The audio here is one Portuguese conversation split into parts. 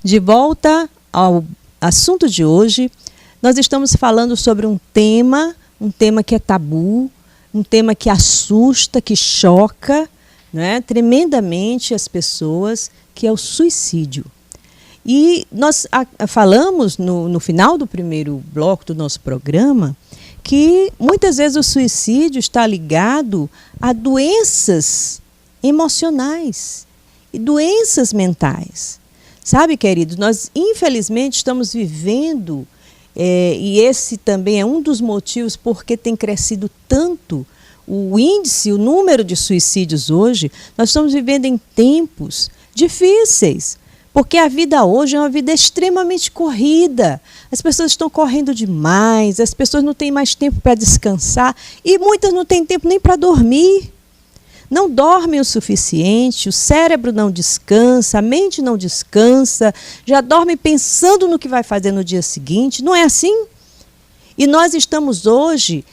De volta ao assunto de hoje, nós estamos falando sobre um tema que é tabu, um tema que assusta, que choca, né, tremendamente as pessoas, que é o suicídio. E nós falamos no final do primeiro bloco do nosso programa que muitas vezes o suicídio está ligado a doenças emocionais e doenças mentais. Sabe, queridos, nós infelizmente estamos vivendo, e esse também é um dos motivos porque tem crescido tanto o índice, o número de suicídios hoje. Nós estamos vivendo em tempos difíceis, porque a vida hoje é uma vida extremamente corrida. As pessoas estão correndo demais, as pessoas não têm mais tempo para descansar e muitas não têm tempo nem para dormir. Não dormem o suficiente, o cérebro não descansa, a mente não descansa, já dorme pensando no que vai fazer no dia seguinte. Não é assim? E nós estamos hoje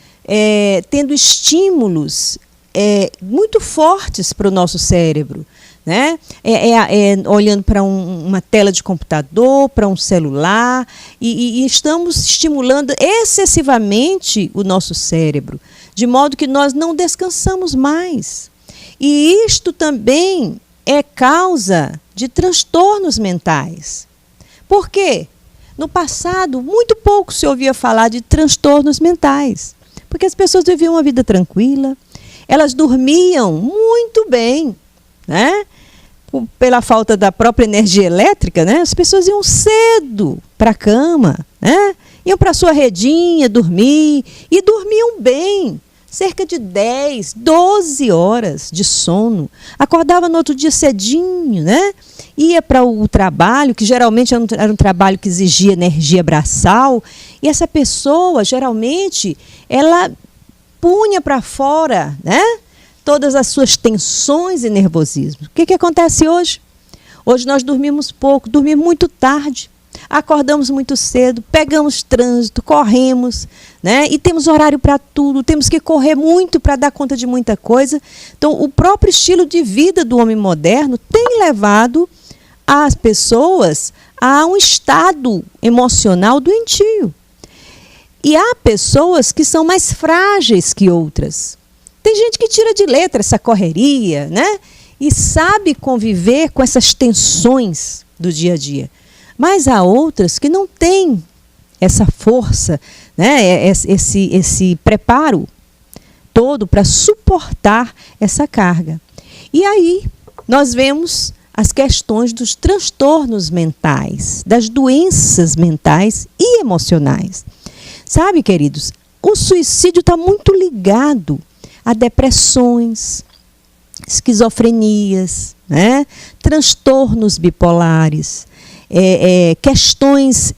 tendo estímulos muito fortes para o nosso cérebro, né? Olhando para uma tela de computador, para um celular, e estamos estimulando excessivamente o nosso cérebro, de modo que nós não descansamos mais. E isto também é causa de transtornos mentais. Por quê? No passado, muito pouco se ouvia falar de transtornos mentais, porque as pessoas viviam uma vida tranquila, elas dormiam muito bem, né? Pela falta da própria energia elétrica, né? As pessoas iam cedo para a cama, né? Iam para a sua redinha dormir e dormiam bem. Cerca de 10, 12 horas de sono. Acordava no outro dia cedinho, né? Ia para o trabalho, que geralmente era um trabalho que exigia energia braçal, e essa pessoa, geralmente, ela punha para fora, né, todas as suas tensões e nervosismos. O que acontece hoje? Hoje nós dormimos pouco, dormimos muito tarde. Acordamos muito cedo, pegamos trânsito, corremos, né? E temos horário para tudo, temos que correr muito para dar conta de muita coisa. Então, o próprio estilo de vida do homem moderno tem levado as pessoas a um estado emocional doentio. E há pessoas que são mais frágeis que outras. Tem gente que tira de letra essa correria, né? E sabe conviver com essas tensões do dia a dia. Mas há outras que não têm essa força, né, esse preparo todo para suportar essa carga. E aí nós vemos as questões dos transtornos mentais, das doenças mentais e emocionais. Sabe, queridos, o suicídio está muito ligado a depressões, esquizofrenias, né, transtornos bipolares, questões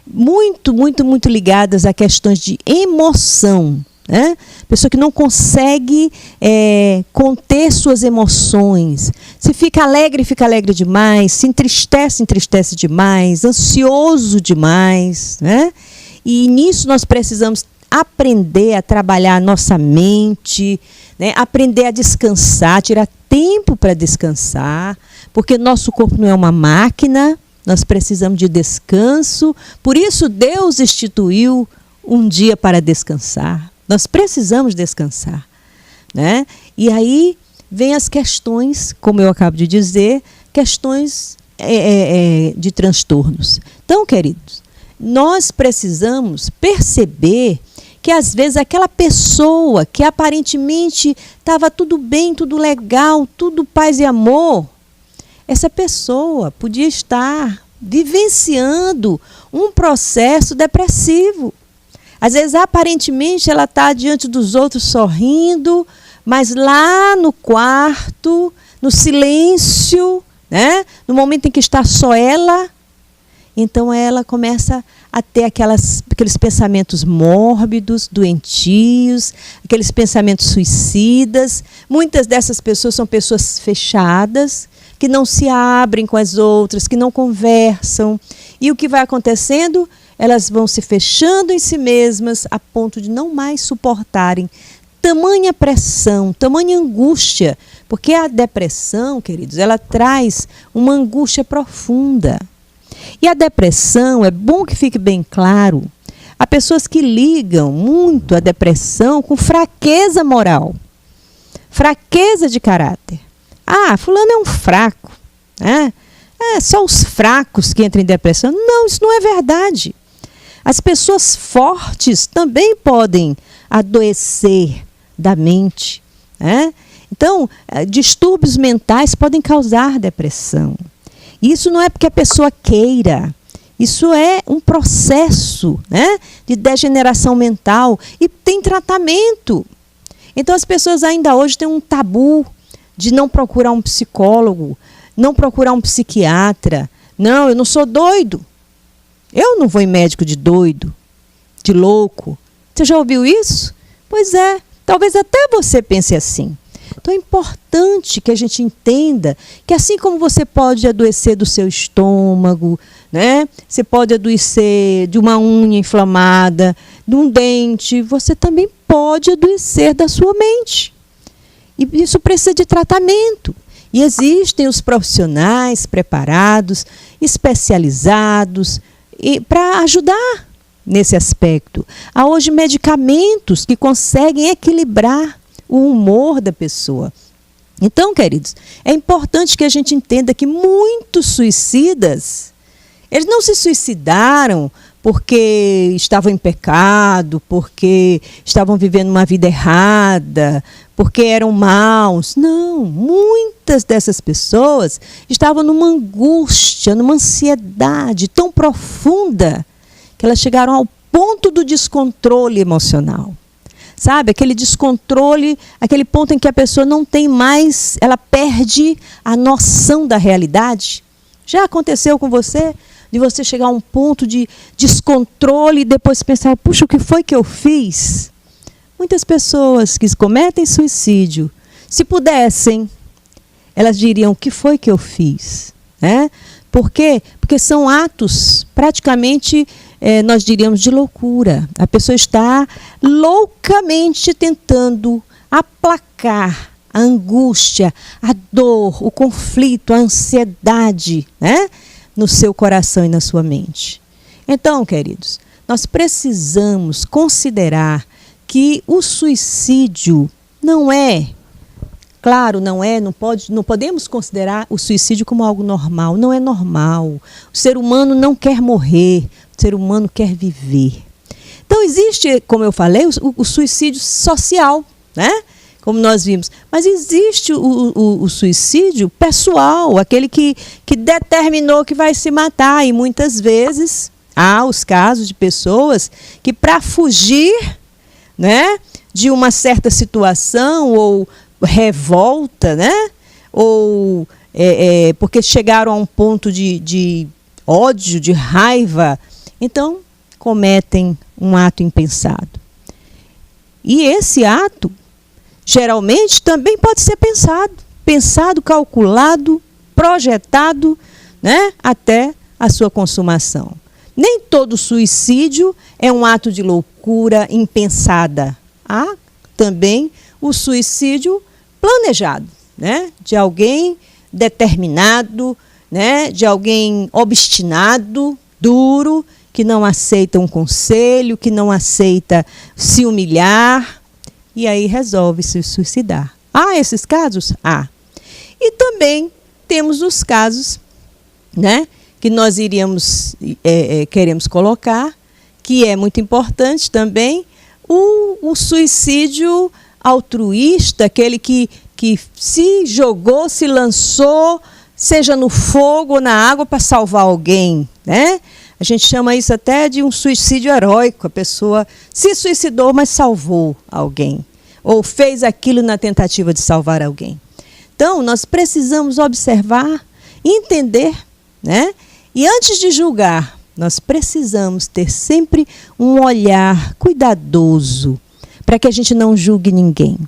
muito ligadas a questões de emoção, né? Pessoa que não consegue conter suas emoções. Se fica alegre demais, se entristece demais, ansioso demais, né? E nisso nós precisamos aprender a trabalhar a nossa mente, né? Aprender a descansar, tirar tempo para descansar, porque nosso corpo não é uma máquina. Nós precisamos de descanso, por isso Deus instituiu um dia para descansar. Nós precisamos descansar, né? E aí vem as questões, como eu acabo de dizer, questões de transtornos. Então, queridos, nós precisamos perceber que às vezes aquela pessoa que aparentemente estava tudo bem, tudo legal, tudo paz e amor, essa pessoa podia estar vivenciando um processo depressivo. Às vezes, aparentemente, ela está diante dos outros sorrindo, mas lá no quarto, no silêncio, né? No momento em que está só ela, então ela começa a ter aqueles pensamentos mórbidos, doentios, aqueles pensamentos suicidas. Muitas dessas pessoas são pessoas fechadas, que não se abrem com as outras, que não conversam. E o que vai acontecendo? Elas vão se fechando em si mesmas a ponto de não mais suportarem tamanha pressão, tamanha angústia. Porque a depressão, queridos, ela traz uma angústia profunda. E a depressão, é bom que fique bem claro, há pessoas que ligam muito a depressão com fraqueza moral, fraqueza de caráter. Ah, fulano é um fraco, né? É só os fracos que entram em depressão. Não, isso não é verdade. As pessoas fortes também podem adoecer da mente, né? Então, distúrbios mentais podem causar depressão. Isso não é porque a pessoa queira. Isso é um processo, né, de degeneração mental e tem tratamento. Então, as pessoas ainda hoje têm um tabu de não procurar um psicólogo, não procurar um psiquiatra. Não, eu não sou doido. Eu não vou em médico de doido, de louco. Você já ouviu isso? Pois é, talvez até você pense assim. Então é importante que a gente entenda que assim como você pode adoecer do seu estômago, né? Você pode adoecer de uma unha inflamada, de um dente, você também pode adoecer da sua mente. E isso precisa de tratamento. E existem os profissionais preparados, especializados, para ajudar nesse aspecto. Há hoje medicamentos que conseguem equilibrar o humor da pessoa. Então, queridos, é importante que a gente entenda que muitos suicidas, eles não se suicidaram porque estavam em pecado, porque estavam vivendo uma vida errada, porque eram maus. Não, muitas dessas pessoas estavam numa angústia, numa ansiedade tão profunda que elas chegaram ao ponto do descontrole emocional. Sabe, aquele descontrole, aquele ponto em que a pessoa não tem mais, ela perde a noção da realidade. Já aconteceu com você? De você chegar a um ponto de descontrole e depois pensar, puxa, o que foi que eu fiz? Muitas pessoas que cometem suicídio, se pudessem, elas diriam, o que foi que eu fiz? Né? Por quê? Porque são atos praticamente, nós diríamos, de loucura. A pessoa está loucamente tentando aplacar a angústia, a dor, o conflito, a ansiedade, né, no seu coração e na sua mente. Então, queridos, nós precisamos considerar que o suicídio não é, claro, não podemos considerar o suicídio como algo normal. Não é normal. O ser humano não quer morrer, o ser humano quer viver. Então existe, como eu falei, o suicídio social, né? Como nós vimos. Mas existe o suicídio pessoal, aquele que determinou que vai se matar. E muitas vezes há os casos de pessoas que, para fugir, né, de uma certa situação ou revolta, né, ou porque chegaram a um ponto de ódio, de raiva, então cometem um ato impensado. E esse ato, geralmente, também pode ser pensado, calculado, projetado, né, até a sua consumação. Nem todo suicídio é um ato de loucura impensada. Há também o suicídio planejado, né, de alguém determinado, né, de alguém obstinado, duro, que não aceita um conselho, que não aceita se humilhar, e aí resolve se suicidar. Há esses casos? Há. E também temos os casos, né, que nós queremos colocar, que é muito importante também, o suicídio altruísta, aquele que se jogou, se lançou, seja no fogo ou na água, para salvar alguém, né? A gente chama isso até de um suicídio heróico. A pessoa se suicidou, mas salvou alguém. Ou fez aquilo na tentativa de salvar alguém. Então, nós precisamos observar, entender, né? E antes de julgar, nós precisamos ter sempre um olhar cuidadoso, para que a gente não julgue ninguém.